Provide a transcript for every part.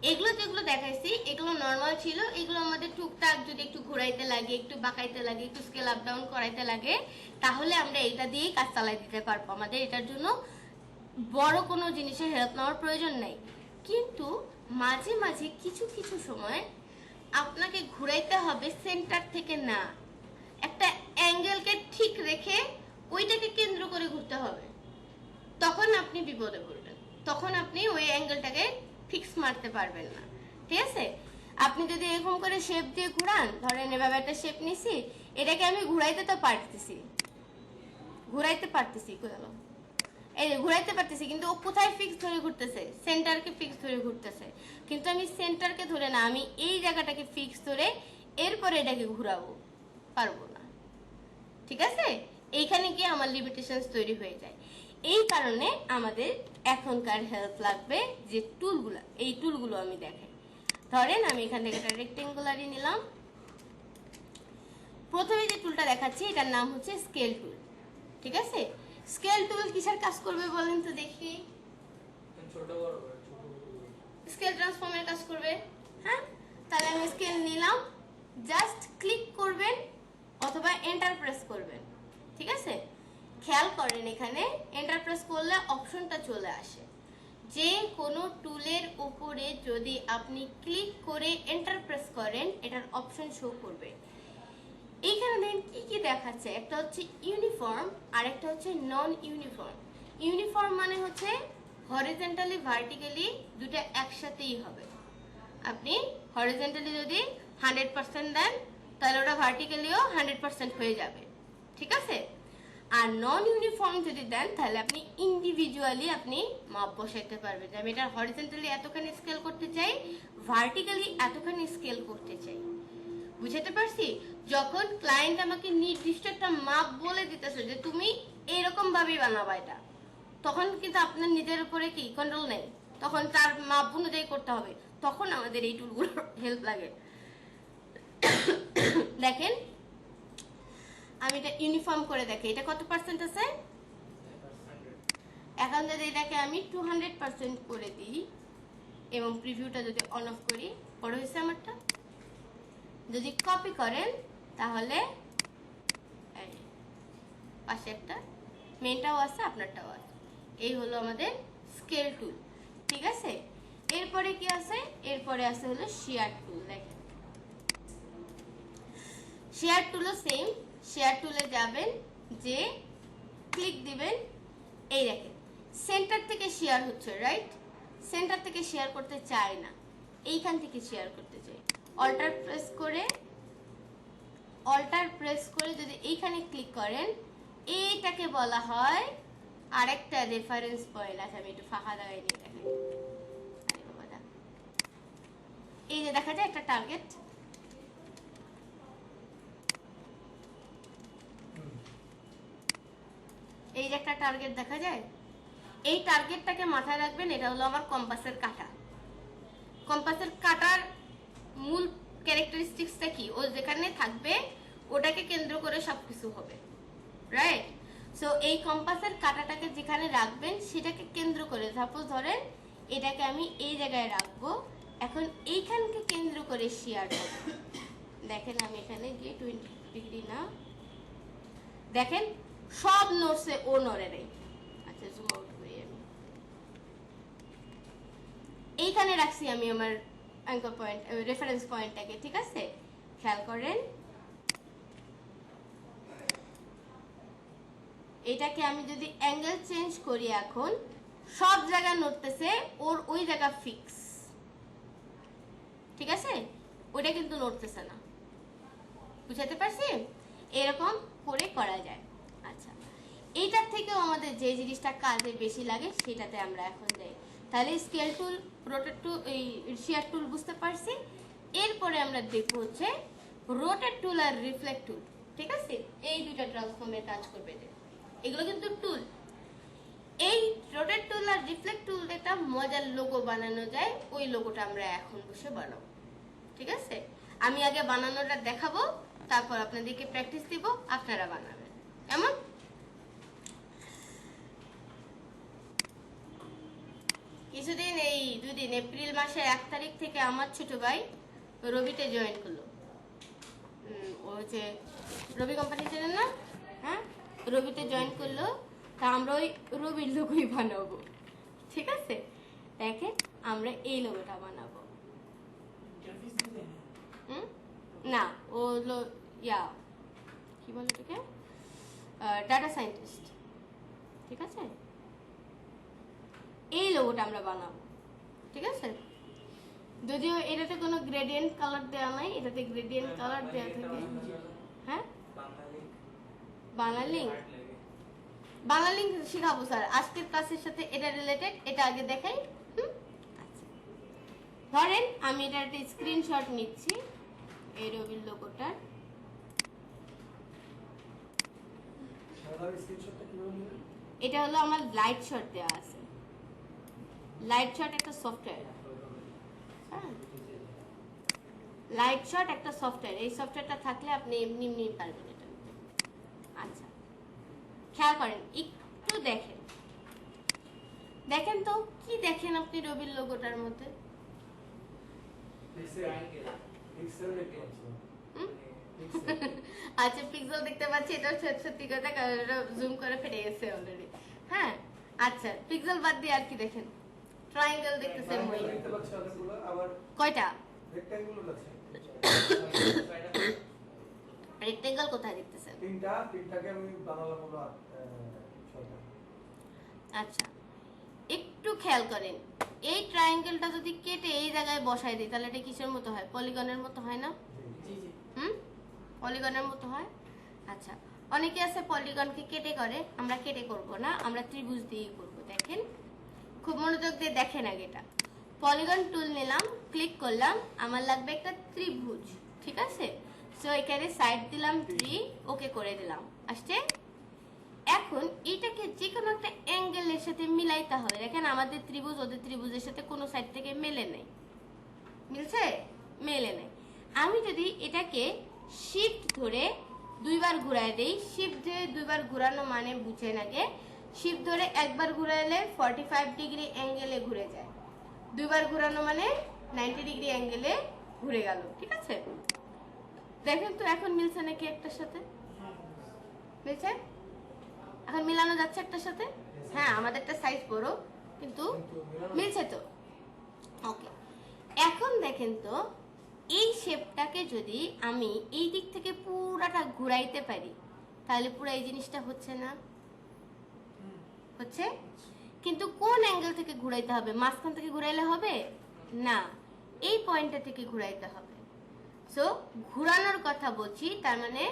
এগুলো যেগুলো দেখাইছি এগুলো নর্মাল ছিল, এগুলো আমাদের টুকটাক যদি একটু ঘোরাইতে লাগে, একটু বাঁকাইতে লাগে, একটু স্কেল আপ ডাউন করাইতে লাগে, তাহলে আমরা এটা দিয়েই কাজ চালাই দিতে পারবো। আমাদের এটার জন্য বড় কোনো জিনিসের হেল্প নেওয়ার প্রয়োজন নেই। কিন্তু মাঝে মাঝে কিছু কিছু সময় আপনাকে ঘুরাইতে হবে সেন্টার থেকে না, একটা অ্যাঙ্গেলকে ঠিক রেখে ওইটাকে কেন্দ্র করে ঘুরতে হবে। তখন আপনি বিপদে পড়বেন, তখন আপনি ওই অ্যাঙ্গেলটাকে ফিক্স মারতে পারবেন না। ঠিক আছে, আপনি যদি এরকম করে শেপ দিয়ে ঘুরান, ধরেন এভাবে একটা শেপ নিছি, এটাকে আমি ঘুরাইতে তো পারতেছি, গেল এই যে ঘুরাইতে পারতেছি, কিন্তু ও কোথায় ফিক্স ধরে ঘুরতেছে? সেন্টারকে ফিক্স ধরে ঘুরতেছে। কিন্তু আমি সেন্টারকে ধরে না, আমি এই জায়গাটাকে ফিক্স ধরে এরপরে এটাকে ঘুরাবো, পারবো না। ঠিক আছে, এইখানে গিয়ে আমার লিমিটেশনস তৈরি হয়ে যায়। এই কারণে আমাদের এখনকার হেল্প লাগবে যে টুলগুলো, এই টুলগুলো আমি দেখাই। ধরেন আমি এখান থেকে একটা রেক্টেঙ্গুলারই নিলাম। প্রথমে যে টুলটা দেখাচ্ছি এটার নাম হচ্ছে স্কেল টুল। ঠিক আছে, স্কেল টুল কিসের কাজ করবে বলেন তো দেখি? স্কেল ট্রান্সফর্মের কাজ করবে। হ্যাঁ, তাহলে আমি স্কেল নিলাম, জাস্ট ক্লিক করবেন অথবা এন্টার প্রেস করবেন। ঠিক আছে, খেয়াল করেন এখানে এন্টার প্রেস করলে অপশনটা চলে আসে। যে কোনো টুলের উপরে যদি আপনি ক্লিক করে এন্টার প্রেস করেন, এটার অপশন শো করবে। এইখানে দেখেন কি কি দেখাচ্ছে, একটা হচ্ছে ইউনিফর্ম আর একটা হচ্ছে নন ইউনিফর্ম। ইউনিফর্ম মানে হচ্ছে হরিজন্টালি ভার্টিক্যালি দুটো একসাথেই হবে। আপনি হরিজন্টালি যদি 100% দেন, তাহলে ওটা ভার্টিক্যালিও 100% হয়ে যাবে। ঠিক আছে, আর নন ইউনিফর্ম যদি দেন, তাহলে আপনি ইন্ডিভিজুয়ালি আপনি মাপ বসাইতে পারবেন যে আমি এটা হরিজন্টালি এতখানি স্কেল করতে চাই, ভার্টিক্যালি এতখানি স্কেল করতে চাই। বুঝাতে পারছি? যখন ক্লায়েন্ট আমাকে নির্দিষ্ট একটা মাপ বলে দিতেছে যে তুমি এরকম ভাবেই বানাবা এটা, তখন কিন্তু আপনার নিজের উপরে কি কন্ট্রোল নেই, তখন তার মাপ অনুযায়ী করতে হবে। তখন আমাদের এই টুলগুলোর হেল্প লাগে। দেখেন আমি এটা ইউনিফর্ম করে দেখি, এটা কত পার্সেন্ট আছে। এখন যদি এটাকে আমি 200% করে দিই এবং প্রিভিউটা যদি অন অফ করি, বড় হয়েছে আমারটা। যদি কপি করেন তাহলে পাশে একটা মেনটাও আছে, আপনারটাও আছে। এই হলো আমাদের স্কেল টুল। ঠিক আছে, এরপরে কি আছে? এরপরে আছে হলো শেয়ার টুল। দেখেন শেয়ার টুলও সেম। শেয়ার টুলে যাবেন, যে ক্লিক দিবেন, এই দেখেন সেন্টার থেকে শেয়ার হচ্ছে, রাইট? সেন্টার থেকে শেয়ার করতে চাই না, এইখান থেকে শেয়ার করতে চাই। অল্টার প্রেস করে যদি এইখানে ক্লিক করেন, এইটাকে বলা হয় আরেকটা রেফারেন্স পয়েন্ট। আছে, আমি একটু ফাঁকা দাগাই নিয়ে দেখাই। এই যে দেখা যায় একটা টার্গেট, এই যে একটা টার্গেট দেখা যায়। এই টার্গেটটাকে মাথায় রাখবেন, এটা হলো আমার কম্পাসের কাঁটা। কম্পাসের কাঁটার মূল ক্যারেক্টারিস্টিক্সটা কি? ও যেখানে থাকবে ওটাকে কেন্দ্র করে সবকিছু হবে, রাইট? সো এই কম্পাসের কাঁটাটাকে যেখানে রাখবেন সেটাকে কেন্দ্র করে, সাপোজ ধরেন এটাকে আমি এই জায়গায় রাখবো, এখন এইখানকে কেন্দ্র করে শেয়ার করব। দেখেন আমি এখানে গিয়ে 20 ডিগ্রি না, দেখেন সব নোটসে ও নড়ে নেই। আচ্ছা, জুম আউট করি আমি। এইখানে রাখছি আমি আমার অ্যাঙ্কর পয়েন্ট, রেফারেন্স পয়েন্টটাকে। ঠিক আছে, খেয়াল করেন এটাকে আমি যদি অ্যাঙ্গেল চেঞ্জ করি, এখন সব জায়গা নড়তেছে, ওর ওই জায়গা ফিক্স। ঠিক আছে, ওইটা কিন্তু নড়তেছে না। বুঝাতে পারছি? এরকম করে করা যায়। আচ্ছা, এইটার থেকেও আমাদের যে জিনিসটা কাজে বেশি লাগে সেটাতে আমরা এখন যাই। তাহলে স্কেল টুল, রোটেট টুল, এই শেয়ার টুল বুঝতে পারছি। এরপরে আমরা দেখবো হচ্ছে রোটেট টুল আর রিফ্লেক্ট টুল। ঠিক আছে, এই দুইটা ট্রান্সফর্মের কাজ করবে। এগুলো কিন্তু টুল। এই রোটেট টুল আর রিফ্লেক্ট টুল একটা মজার লোগো বানানো যায়, ওই লোগোটা আমরা এখন বসে বানাবো। ঠিক আছে, আমি আগে বানানোটা দেখাবো, তারপর আপনাদেরকে প্র্যাকটিস দিব, আপনারা বানাবেন। কেমন? কিছুদিন এই 2 দিন এপ্রিল মাসের 1 তারিখ থেকে আমার ছোট ভাই রবিতে জয়েন করলো। ও হচ্ছে রবি কোম্পানি চেনেন না? হ্যাঁ, রবিতে জয়েন করলো। তা আমরা ওই রবির লোগোই বানাবো, ঠিক আছে? দেখেন আমরা এই লোগোটা বানাবো। না, ও হলো কি বলে এটাকে, ডাটা সায়েন্টিস্ট, ঠিক আছে? এই লোগোটা আমরা বানাবো, ঠিক আছে? যদিও এটাতে কোনো গ্রেডিয়েন্ট কালার দেওয়া নাই, এটাতে গ্রেডিয়েন্ট কালার দেওয়া থাকে। হ্যাঁ, বাংলা লিঙ্ক শেখাবো স্যার আজকের ক্লাসের সাথে, এটা রিলেটেড। এটা আগে দেখাই। আচ্ছা, ধরেন আমি এটা একটা স্ক্রিনশট নিচ্ছি এই রবির লোগোটার। এটা হলো আমার লাইট শট দেওয়া আছে। লাইট শট একটা সফটওয়্যার, লাইট শট একটা সফটওয়্যার। এই সফটওয়্যারটা থাকলে আপনি এমনি এমনি পারবেন এটা। আচ্ছা, খেয়াল করেন, একটু দেখেন, দেখেন তো কি দেখেন আপনি রবির লোগোটার মধ্যে? আচ্ছা, পিক্সেল দেখতে পাচ্ছি, এটা সত্যি কথা, কারণ এটা জুম করে ফেটে গেছে অলরেডি। হ্যাঁ, আচ্ছা, পিক্সেল বাদ দিয়ে আর কি দেখেন? ট্রায়াঙ্গেল দেখতেছেন মই? কয়টা রেক্টেঙ্গল কোথায় দেখতেছেন? তিনটাকে আমি বানালাম হলো 6টা। আচ্ছা, একটু খেয়াল করেন, এই ট্রায়াঙ্গেলটা যদি কেটে এই জায়গায় বসাই দিই তাহলে এটা কিসের মতো হয়? পলিগনের মতো হয় না? পলিগনের মতো হয়। আচ্ছা, অনেকে আছে পলিগনকে কেটে করে, আমরা কেটে করব না, আমরা ত্রিভুজ দিয়েই করব। দেখেন, খুব মনোযোগ দিয়ে দেখেন। আগে এটা পলিগন টুল নিলাম, ক্লিক করলাম, আমার লাগবে একটা ত্রিভুজ, ঠিক আছে? সো এখানে সাইড দিলাম 3, ওকে করে দিলাম, আসছে। এখন এটাকে যে কোনো একটা অ্যাঙ্গেলের সাথে মিলাইতে হবে। দেখেন আমাদের ত্রিভুজ ওদের ত্রিভুজের সাথে কোনো সাইড থেকে মেলে নেই, মিলছে? মেলে নেই। আমি যদি এটাকে শিফট ধরে 2 বার ঘুরাই দেই, শিফট ধরে 2 বার ঘুরানো মানে বুঝেন আগে, শিফট ধরে একবার ঘুরাইলে 45 ডিগ্রি অ্যাঙ্গেলে ঘুরে যায়, 2 বার ঘুরানো মানে 90 ডিগ্রি অ্যাঙ্গেলে ঘুরে গেল, ঠিক আছে? দেখেন তো এখন মিলছে নাকি একটার সাথে? মিলছে? এখন মিলানো যাচ্ছে একটার সাথে? হ্যাঁ, আমাদেরটা সাইজ বড় কিন্তু মিলছে তো। ওকে, এখন দেখেন তো এই শেপটাকে যদি আমি এই দিক থেকে পুরাটা ঘুরাইতে পারি তাহলে পুরো এই জিনিসটা হচ্ছে না? হচ্ছে। কিন্তু কোন অ্যাঙ্গেল থেকে ঘুরাইতে হবে? মাঝখান থেকে ঘুরাইলে হবে না, এই পয়েন্টটা থেকে ঘুরাইতে হবে। সো ঘুরানোর কথা বলছি, তার মানে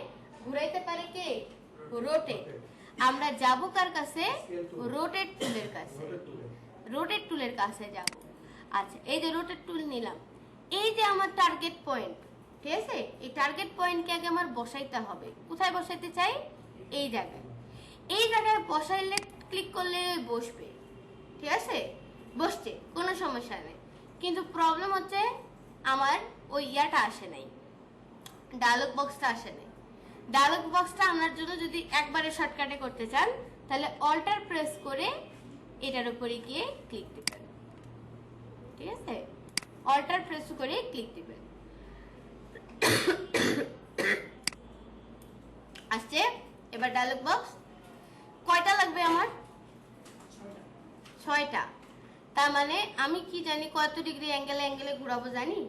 ঘুরাইতে পারে কে? রোটেট। আমরা যাব কার কাছে? রোটেট টুলের কাছে। রোটেট টুলের কাছে যাব। আচ্ছা, এই যে রোটেট টুল নিলাম, এই যে আমার টার্গেট পয়েন্ট, ঠিক আছে? এই টার্গেট পয়েন্টকে আগে আমার বসাইতে হবে। কোথায় বসাইতে চাই? এই জায়গায়। এই জায়গায় বসাইলে ক্লিক করলে বসবে, ঠিক আছে? বসছে, কোনো সমস্যা নেই। কিন্তু প্রবলেম হচ্ছে আমার ওই ইয়াটা আসে নাই, ডায়লগ বক্সটা আসে নাই। ডায়লগ বক্সটা আনার জন্য যদি একবারে শর্টকাটে করতে চান তাহলে অল্টার প্রেস করে এটার উপরে গিয়ে ক্লিক দিবেন, ঠিক আছে? অল্টার প্রেস করে ক্লিক দিবেন, আসছে। এবার ডায়লগ বক্স কয়টা লাগবে আমার? 6টা। তার মানে আমি কি জানি কত ডিগ্রি অ্যাঙ্গেলে ঘোরাবো জানি?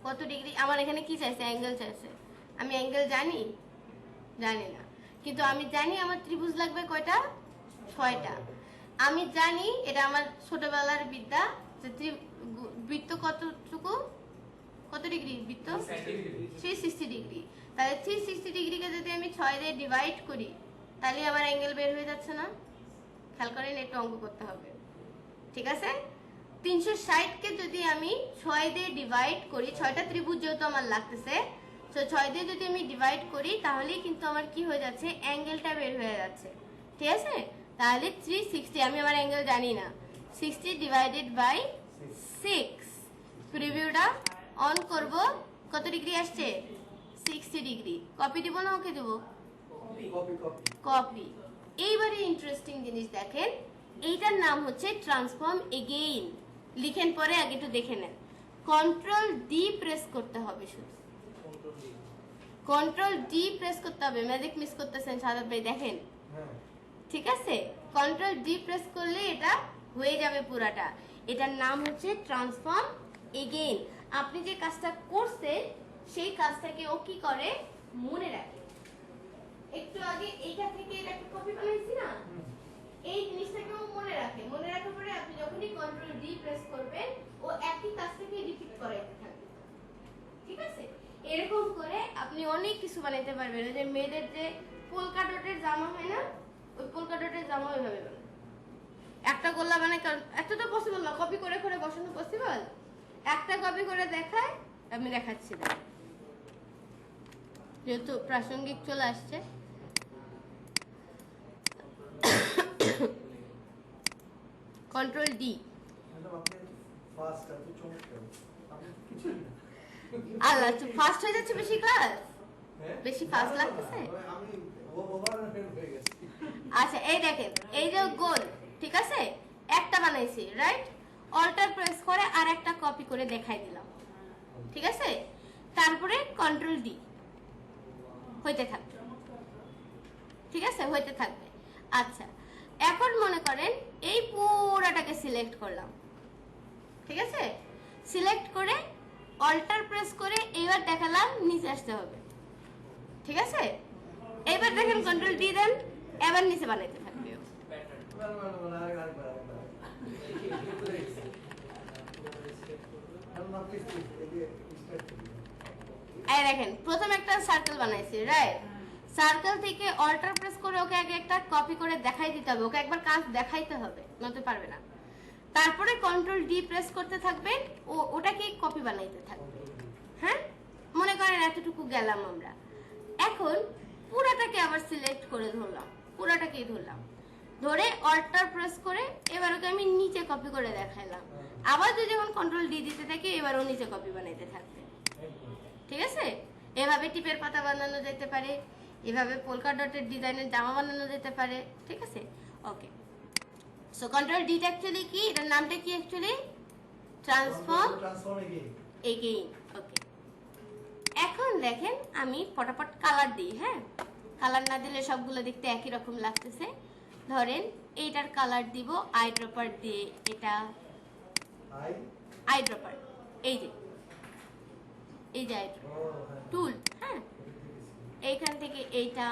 কত ডিগ্রি আমার এখানে কি চাইছে? অ্যাঙ্গেল চাইছে। আমি অ্যাঙ্গেল জানি? জানি না, কিন্তু আমি জানি আমার ত্রিভুজ লাগবে কয়টা? 6টা। আমি জানি, এটা আমার ছোটবেলার বিদ্যা, যে বৃত্ত কতটুকু, কত ডিগ্রি বৃত্ত? 360 ডিগ্রি। তাহলে 360 ডিগ্রিকে যদি আমি 6 দিয়ে ডিভাইড করি তাহলে আমার অ্যাঙ্গেল বের হয়ে যাচ্ছে না? খেয়াল করেন, একটু অঙ্ক করতে হবে, ঠিক আছে? 360 কে যদি আমি 6 দিয়ে ডিভাইড করি, 6টা ত্রিভুজ যেহেতু আমার লাগতেছে, তো 6 দিয়ে যদি আমি ডিভাইড করি তাহলেই কিন্তু আমার কি হয়ে যাচ্ছে? অ্যাঙ্গেলটা বের হয়ে যাচ্ছে, ঠিক আছে? তাহলে 360, আমি আমার অ্যাঙ্গেল জানি না, 60 ডিভাইডেড বাই 6, প্রিভিউটা অন করব, কত ডিগ্রি আসছে? 60 ডিগ্রি। কপি দিব না ওকে দেব? কপি। এইবারে ইন্টারেস্টিং জিনিস দেখেন, এইটার নাম হচ্ছে ট্রান্সফর্ম এগেইন। লিখেন পরে, আগে একটু দেখে নেন। কন্ট্রোল ডি প্রেস করতে হবে, শুধু কন্ট্রোল ডি প্রেস করতে হবে। ম্যাজিক মিস করতেছেন সাদাত ভাই, দেখেন। হ্যাঁ ঠিক আছে, কন্ট্রোল ডি প্রেস করলে এটা হয়ে যাবে পুরাটা। এটার নাম হচ্ছে ট্রান্সফর্ম এগেইন। আপনি যে কাজটা করছেন সেই কাজটাকে ও কি করে, মনে রাখে। একটু আগে এইটা থেকে এটা একটা কপি বানাইছি না, এই জিনিসটাকে ও মনে রাখে। মনে রাখার পরে আপনি যখনই কন্ট্রোল ডি প্রেস করবেন ও একই কাজটাকে রিপিট করে থাকবে। ঠিক আছে, এরকম করে আপনি অনেক কিছু বানাইতে পারবেন। ওই যে মেয়েদের যে পোলকা ডটের জামা হয় না, ওই পোলকা ডটের জামা ওইভাবে বানায়। একটা গোল্লা বানায়, কারণ এত তো পসিবল না, কপি করে করে বসানো পসিবল। একটা কপি করে দেখায়, আমি দেখাচ্ছি না, যেহেতু প্রাসঙ্গিক চলে আসছে। Control D. ম্যাডাম আপনি ফার্স্ট এত চমৎকার, আপনি তো কিছুই না। আল্লাহ, তো ফাস্ট হয়ে যাচ্ছে বেশি ক্লাস, হ্যাঁ? বেশি না, ফাস্ট না, না, লাগতেছে। মানে আমি ওভারহেড হয়ে গেছি। আচ্ছা, এই দেখেন, এই যে গোল, ঠিক আছে, একটা বানাইছি, রাইট? অল্টার প্রেস করে আর একটা কপি করে দেখাই দিলাম। ঠিক আছে, তারপরে কন্ট্রোল ডি হইতে থাকবে। ঠিক আছে, হইতে থাকবে। আচ্ছা, এখন মনে করেন এই পুরাটাকে সিলেক্ট করলাম। ঠিক আছে, সিলেক্ট করে অল্টার প্রেস করে এবার দেখালাম নিচে আসতে হবে। ঠিক আছে, এবার দেখেন কন্ট্রোল ডি দেন, এবার নিচে বানাইতে থাকবে ও। এই দেখেন, প্রথম একটা সার্কেল বানাইছি, রাইট? সার্কেল থেকে অল্টার প্রেস করে ওকে আগে একটা কপি করে দেখাই দিতে হবে, ওকে একবার কাজ দেখাইতে হবে, নয়তো পারবে না। তারপরে কন্ট্রোল ডি প্রেস করতে থাকবেন, ও ওটাকে কপি বানাইতে থাকবে। হ্যাঁ, মনে করেন এতটুকু গেলাম আমরা। এখন পুরাটাকে আবার সিলেক্ট করে ধরলাম, পুরাটাকেই ধরলাম, ধরে অল্টার প্রেস করে এবার ওকে আমি নিচে কপি করে দেখাইলাম। আবার যদি যখন কন্ট্রোল ডি দিতে থাকি, এবার ও নিচে কপি বানাইতে থাকবে। ঠিক আছে, এভাবে টিপের পাতা বানানো যেতে পারে, এভাবে পোলকা ডটের ডিজাইনের জামা বানানো যেতে পারে। ঠিক আছে, ওকে। সো কন্ট্রোল ডি অ্যাকচুয়ালি কি, এটার নামটা কি অ্যাকচুয়ালি? Transform again. ওকে, এখন দেখেন আমি ফটাফট কালার দিই। হ্যাঁ, কালার না দিলে সবগুলো দেখতে একই রকম লাগতেছে। ধরেন এইটার কালার দিব আই ড্রপার দিয়ে, এটা আই ড্রপার, এই যে আই ড্রপার টুল। হ্যাঁ, এইখান থেকে এইটা,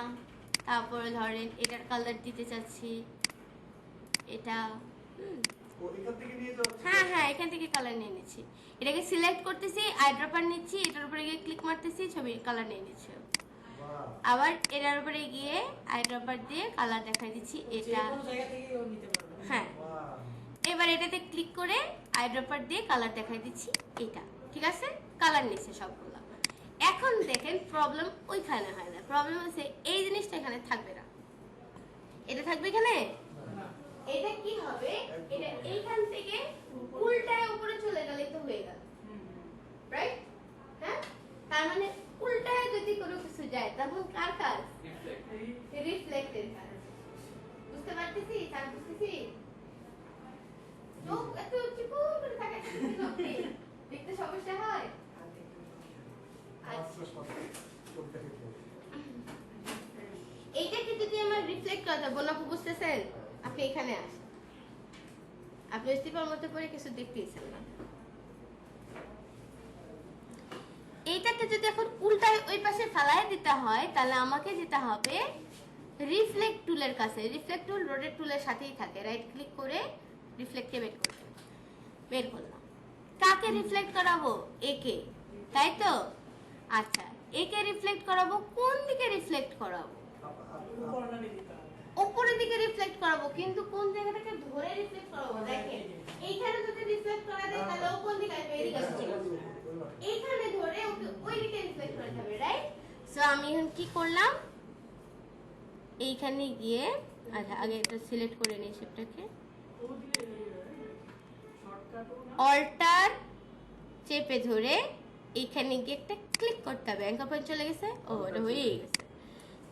তারপরে ধরেন এটার কালার দিতে চাচ্ছি, এটা। হ্যাঁ হ্যাঁ, এখান থেকে কালার নিয়ে নিচ্ছি, এটাকে সিলেক্ট করতেছি, আই ড্রপার নিচ্ছি, এটার উপরে গিয়ে ক্লিক মারতেছি, ছবি কালার নিয়ে নিচ্ছি। আবার এটার উপরে গিয়ে আই ড্রপার দিয়ে কালার দেখাই দিচ্ছি, এটা। হ্যাঁ, এবার এটাতে ক্লিক করে আই ড্রপার দিয়ে কালার দেখাই দিচ্ছি, এটা। ঠিক আছে, কালার নিচ্ছে সবগুলো। এখন দেখেন প্রবলেম ওইখানে হয় না, প্রবলেম হচ্ছে এই জিনিসটা এখানে থাকবে না, এটা থাকবে এখানে। এটা কি হবে, এটা এইখান থেকে উল্টায় উপরে চলে গেলে তো হয়ে গেল, রাইট? হ্যাঁ, তার মানে উল্টায় যদি কোনো কিছু যায় তখন কার কাজ? রিফ্লেক্টের কাজ। বুঝতে পারতেছি? তার বুঝতেছি? চোখ এত চিকু করে তাকাচ্ছি, দেখতে সমস্যা হয়। এইটাকে যদি আমার রিফ্লেক্ট করতে বলো, বুঝতেছেন? আপনি এখানে আসেন, আপনি স্টিপার মধ্যে পড়ে কিছু দেখতেইছেন না। এইটাকে যদি এখন উল্টায় ওই পাশে ফালায় দিতে হয়, তাহলে আমাকে যেতে হবে রিফ্লেক্ট টুলের কাছে। রিফ্লেক্ট টুল রোটেট টুলের সাথেই থাকে, রাইট ক্লিক করে রিফ্লেক্টে বের করলাম। কাকে রিফ্লেক্ট করাবো? একে, তাই তো? আচ্ছা, একে রিফ্লেক্ট করাবো, কোন দিকে রিফ্লেক্ট করাবো? উপরের দিকে রিফ্লেক্ট করাবো, কিন্তু কোন জায়গা থেকে ধরে রিফ্লেক্ট করাবো? দেখেন, এইখানে যদি রিফ্লেক্ট করা যায় তাহলে ও কোন দিকে আসবে? এদিকে আসবে। এইখানে ধরে ওকে ওই দিকে রিফ্লেক্ট করতে হবে, রাইট? সো আমি এখন কি করলাম, এইখানে গিয়ে, আচ্ছা আগে এটা সিলেক্ট করে নিই শেপটাকে, অল্টার চেপে ধরে এইখানে গিয়ে একটা ক্লিক করতে হবে। অ্যাঙ্কার পয়েন্ট চলে গেছে, ও এটা হয়ে গেছে।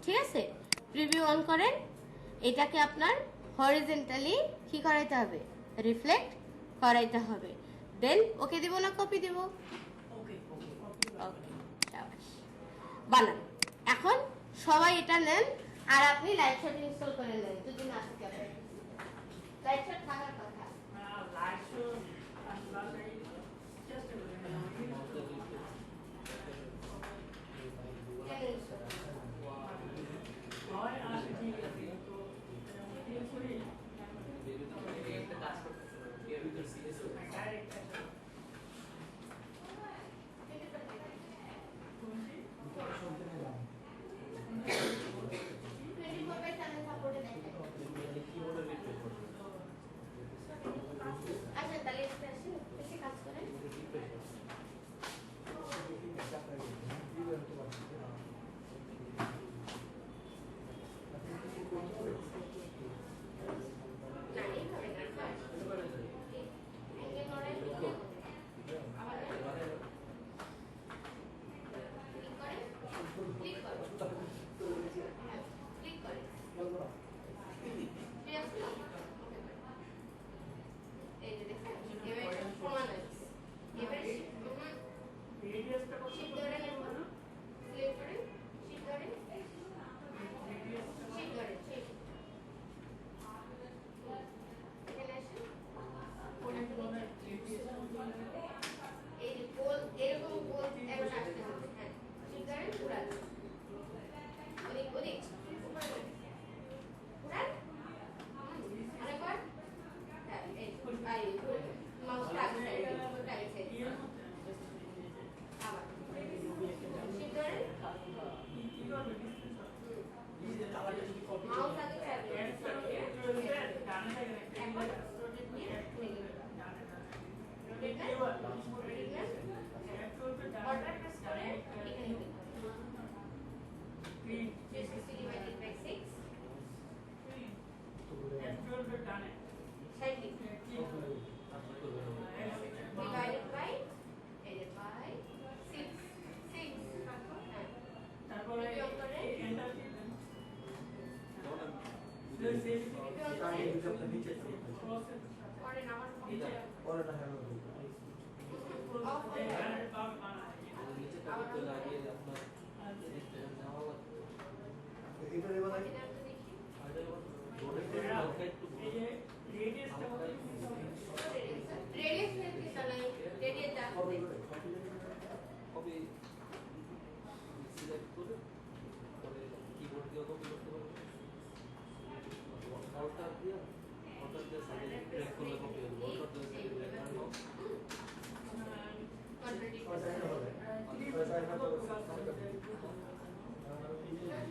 ঠিক আছে, প্রিভিউ অন করেন, এটাকে আপনার হরিজেন্টালি কি করাইতে হবে, রিফ্লেক্ট করাইতে হবে। দেন ওকে দিব না কপি দিব? ওকে, শাবাশ, বানান। এখন সবাই এটা নেন আর আপনি লাইট শট ইনস্টল করে নেন যদি না থাকে। লাইট শট থাকার কথা। লাইট শট চেষ্টা করি হয় আসে, ঠিক আছে, তো করি একটা কাজ করতেছে ডাইরেক্ট আচ্ছা তাহলে এসে কাজ করেন।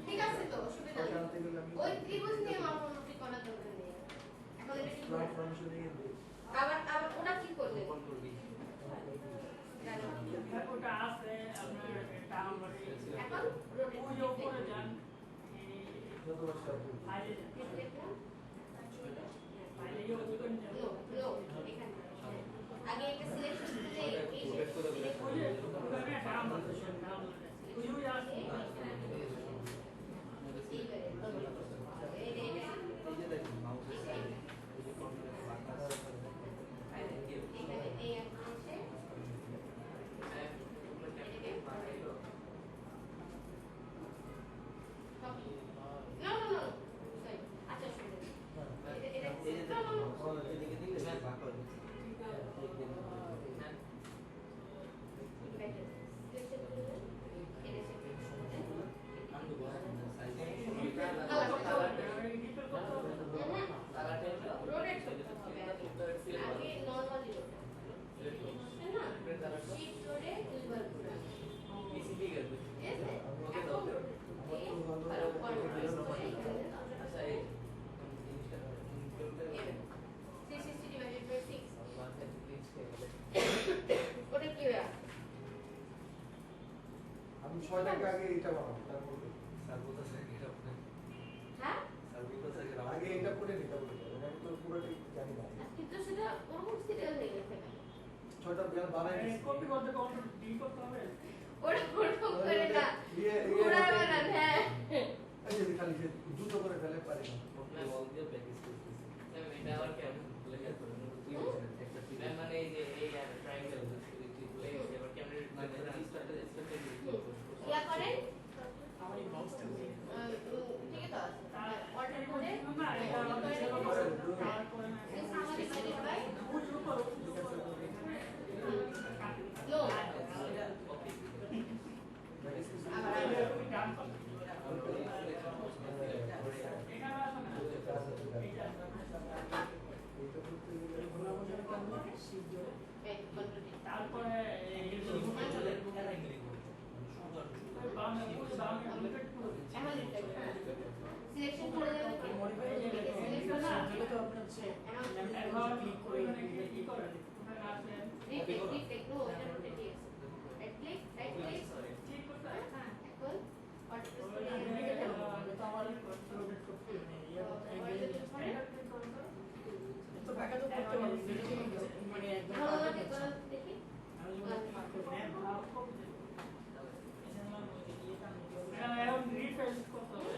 ঠিক আছে তো অসুবিধা নেই। ওই ত্রিভুজ নিয়ে মাপামাপি করার দরকার নেই। এখন এটা কি আবার ওটা কি করবে? ওটা আছে আপনার ডাউনলোড এখন ওই উপরে যান, ফাইলে গিয়ে ওপেন যান। নো এখানে আগে একটা সিলেকশন করে এই ওই যে ওখানে ডাউনলোড ওই আছে আমি 6 টাকা আগে এটা বানাবো, তারপর হ্যাঁ আগে এটা করে নিতে বলে আমি তো পুরোটাই জানি না। কিন্তু সেটা ওরকম সিরিয়াল হয়ে গেছে কেন? 6টা বিয়ার বানাই কপি করতে ডিল করতে হবে। ওরকম করে না পুরা বানান। হ্যাঁ এই যে খালি সে দ্রুত করে ফেলে পারি না বল দিয়ে প্র্যাকটিস করতেছি এটা আবার কেমন লেখা করে তুই একটা ফিল্ম মানে এই যে এই ট্রায়াঙ্গেল এই এবার কেমন স্টার্টে ইয়া করেন আমার এই বক্সটা ঠিক আছে তো অল্টার করে না এটা তারপরে this is divided by no তারপরে সিলেকশন করে দেবেন সিলেকশন না ক্লিক করে কি করে রিটেক নো এটা রোটেট আছে রাইট ক্লিক ঠিক করতে হ্যাঁ এখন অল্টার প্রেস করে তো আমার রোটেট করতে নেই তো বাকি তো করতে পারবো মানে একদম ভালো দেখি এখন রিফ্রেশ করতে হবে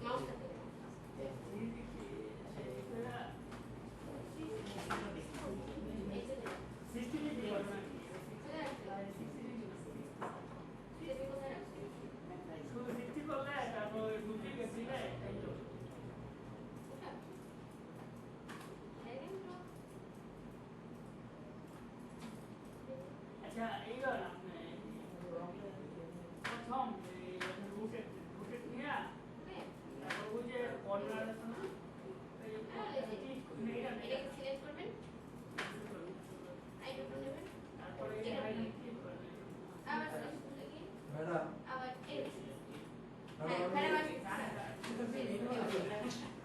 মাউসটা আচ্ছা এইবার আপনি প্রথম রুটেট নিয়ে তারপর ওই যে কর্নার আছে না এটা সিলেক্ট করবেন আই ডট নেবেন তারপরে এই হাইলাইট ক্লিক করবেন আবার সিলেক্ট করলে কি ম্যাডাম আবার এই হ্যাঁ ম্যাডাম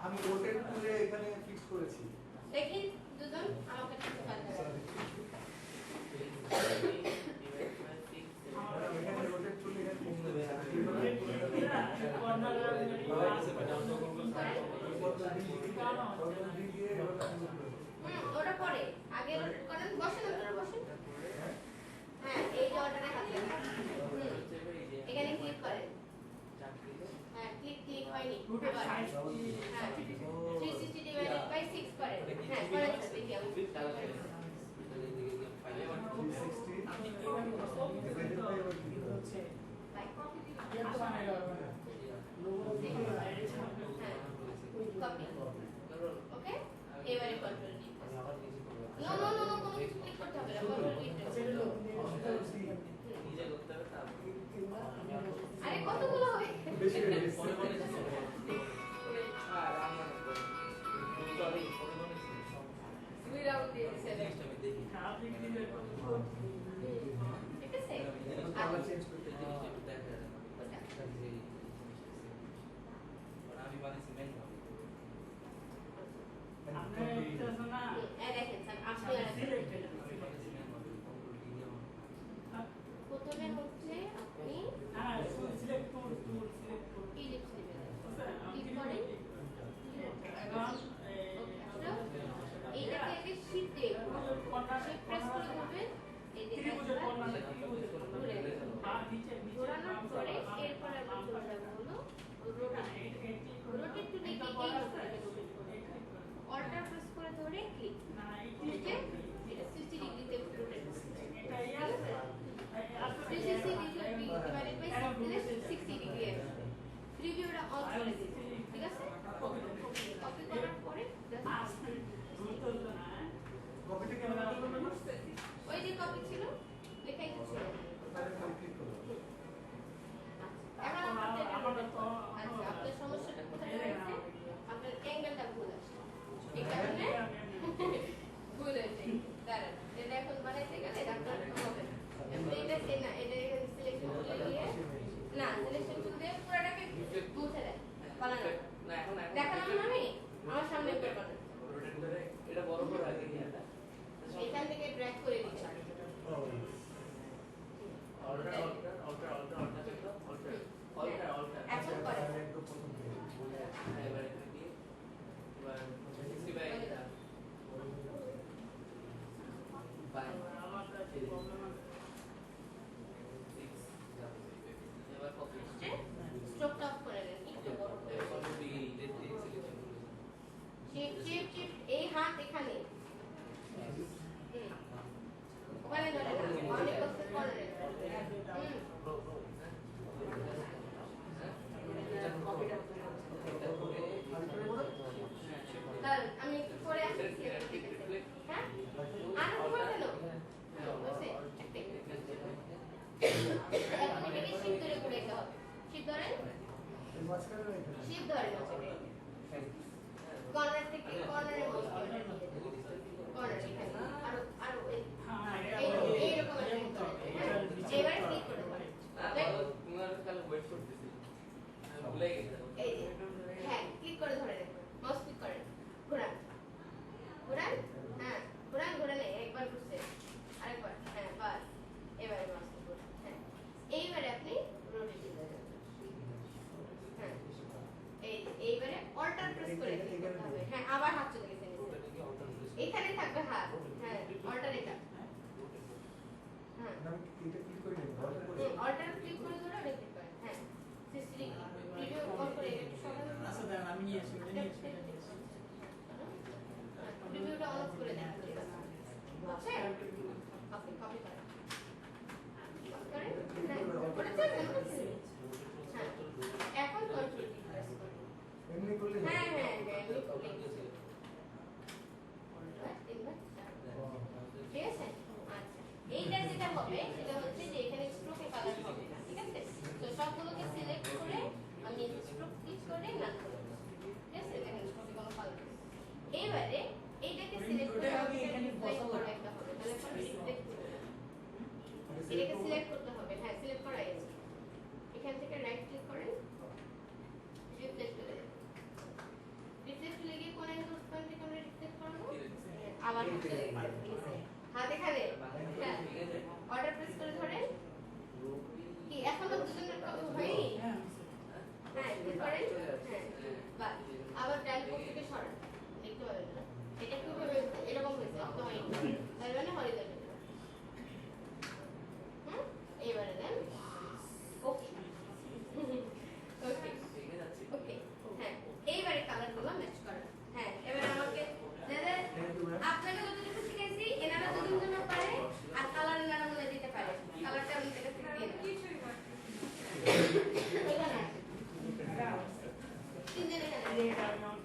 আমি রোটেট টুলে এখানে ফিক্স করেছি দেখি দুজন আমাকে একটু পাল্টে ম্যাডাম এখানে রোটেট টুলে এখানে কমে দেবে ওটা পরে আগে করেন বসেন ওটা বসেন হ্যাঁ এই যে অর্ডারে হাত দেন এখানে ক্লিক করেন হ্যাঁ ক্লিক হয়নি এবার হ্যাঁ 360 ডিভাইডেড বাই 6 করেন হ্যাঁ করেন দেখি আমি কপি ওকে এবারে control D no no no no কোনো কিছু ক্লিক করতে হবে না কন্ট্রোল ডি নিজে করতে হবে তারপর আরে কতগুলো হবে বেশি হয়ে গেছে আর আমার তো আমি পরিমাণে দুই রাউন্ড দিয়ে দিছে নেক্সট আমি দেখি আপনি কি দিবেন ঠিক আছে কালার চেঞ্জ করতে জিনিসটা একটু দেখা যায় ওটা আমি বানিয়েছি মেইন আপনি এটা আছে না এই দেখেন স্যার আপনি আর সিলেক্টেড প্রথমে হচ্ছে আপনি হ্যাঁ সিলেক্ট টুল সিলেক্ট করুন ইলিপস নেবেন ক্লিক ক্লিক করেন এখন এইটাকে আগে শিফট দিয়ে শিফট প্রেস করে ধরবেন এই ত্রিভুজের কর্নারে ঘুরে আর নিচে ঘোরানোর পরে এরপর আমরা চলে যাবো হলো রোটেট টু লিখে এই অল্টার প্রেস করে ধরে ক্লিক নিচে এটা 60 ডিগ্রিতে রোটেট এটা ইয়ে আছে 360 ডিভাইডেড বাই 60 ডিগ্রি আসবে প্রিভিউটা অন করে দিন ঠিক আছে কপি করার পরে কপিটা কেমন ওই যে কপি ছিল লেখাই তো ছিল তাহলে ক্লিক করব এখন আচ্ছা আপনার সমস্যাটা কোথায় হয়েছে আপনার অ্যাঙ্গেলটা ভুল আসছে এই কারণে ভুল হয়েছে দাঁড়ান এটা এখন বানাইতে গেলে আপনার হবে না এটা না এটা এখানে সিলেকশন করে দিয়ে না সিলেকশন করে দিয়ে পুরোটাকে মুছে দেন বানানো না এখন দেখালাম না আমি আমার সামনে করে বানান রোটেট করে এটা বড় করে আগে নিয়ে এটা এখান থেকে ড্র্যাগ করে দিবেন অল্টার এখন করে এবার এখানে দিয়ে এবার 60 বাই মাঝখানে রেখে দাও। শিপ ধরে মাঝখানে কর্নার থেকে কর্নারে বসে কর্নার এখানে আরো আরো এইরকম একটা এবারে ক্লিক করে দাও তোমার কাল ওয়েট করতেছি ভুলে গেছি এই যে হ্যাঁ ক্লিক করে ধরে রাখুন মাউস ক্লিক করেন ঘোরান ঘোরান হ্যাঁ ঘোরান ঘোরান একবার ঘুরছে আরেকবার হ্যাঁ বাস এবারে মাউস ক্লিক করুন হ্যাঁ এইবারে আপনি রোটেট করে দেবেন হ্যাঁ এইবারে অল্টার প্রেস করে ক্লিক করতে হবে হ্যাঁ আবার হাত চলে গেছে নিচে এখানে থাকবে হাত হ্যাঁ অল্টার এটা হ্যাঁ না, এটা ক্লিক করে নিন। অল্টার ক্লিক করে ধরে ওটা ক্লিক করেন হ্যাঁ সিস্টেম ভিডিও অন করে একটু সকালে আচ্ছা দাঁড়ান আমি নিয়ে আসি ওটা নিয়ে আসি রিভিউটা অন করে দেন আচ্ছা আপনি কপি করেন করেন হ্যাঁ করেছেন হ্যাঁ এখন কন্ট্রোল কি প্রেস করুন এমনি করলে হ্যাঁ হ্যাঁ হ্যাঁ এমনি করলেই তিনবার ঠিক আছে আচ্ছা এইটা যেটা হবে সেটা হচ্ছে যে এখানে স্ট্রোকে কালার হবে না ঠিক আছে তো সবগুলোকে সিলেক্ট করে আমি স্ট্রোক ক্লিক করে না করে দেব। ঠিক আছে দেখেন স্ট্রোকে কোনো কালার নেই এবারে এইটাকে সিলেক্ট করে আমাকে রিপ্লেস করে একটা হবে তাহলে এখন রিপ্লেস করব এটাকে সিলেক্ট করতে হবে হ্যাঁ সিলেক্ট করা আছে এখান থেকে রাইট ক্লিক করেন রিপ্লেস করে দেন রিপ্লেস চলে গিয়ে কোন অ্যাঙ্গেল পয়েন্ট থেকে আমরা রিপ্লেস করব আবার হাত এখানে হ্যাঁ অর্ডার প্রেস করে ধরেন কি এখনো দুজনের কথা হয়নি হ্যাঁ হ্যাঁ ক্লিক করেন হ্যাঁ বাস আবার ডায়াল বক্স থেকে সরান দেখতে পাবেন না এটা কিভাবে এরকম হয়েছে একদম হয়নি তার মানে হরিজন্টাল হুম এবারে দেন ওকে ওকে ওকে হ্যাঁ এইবারে কালারগুলো ম্যাচ করা হ্যাঁ এবারে আমাকে যাদের আপনাকে যতটুকু শিখেছি এনারা দুজন পারে আর কালার এনারা মনে দিতে পারে কালারটা আমি থেকে দিয়ে দিই এখানে তিনজনে এখানে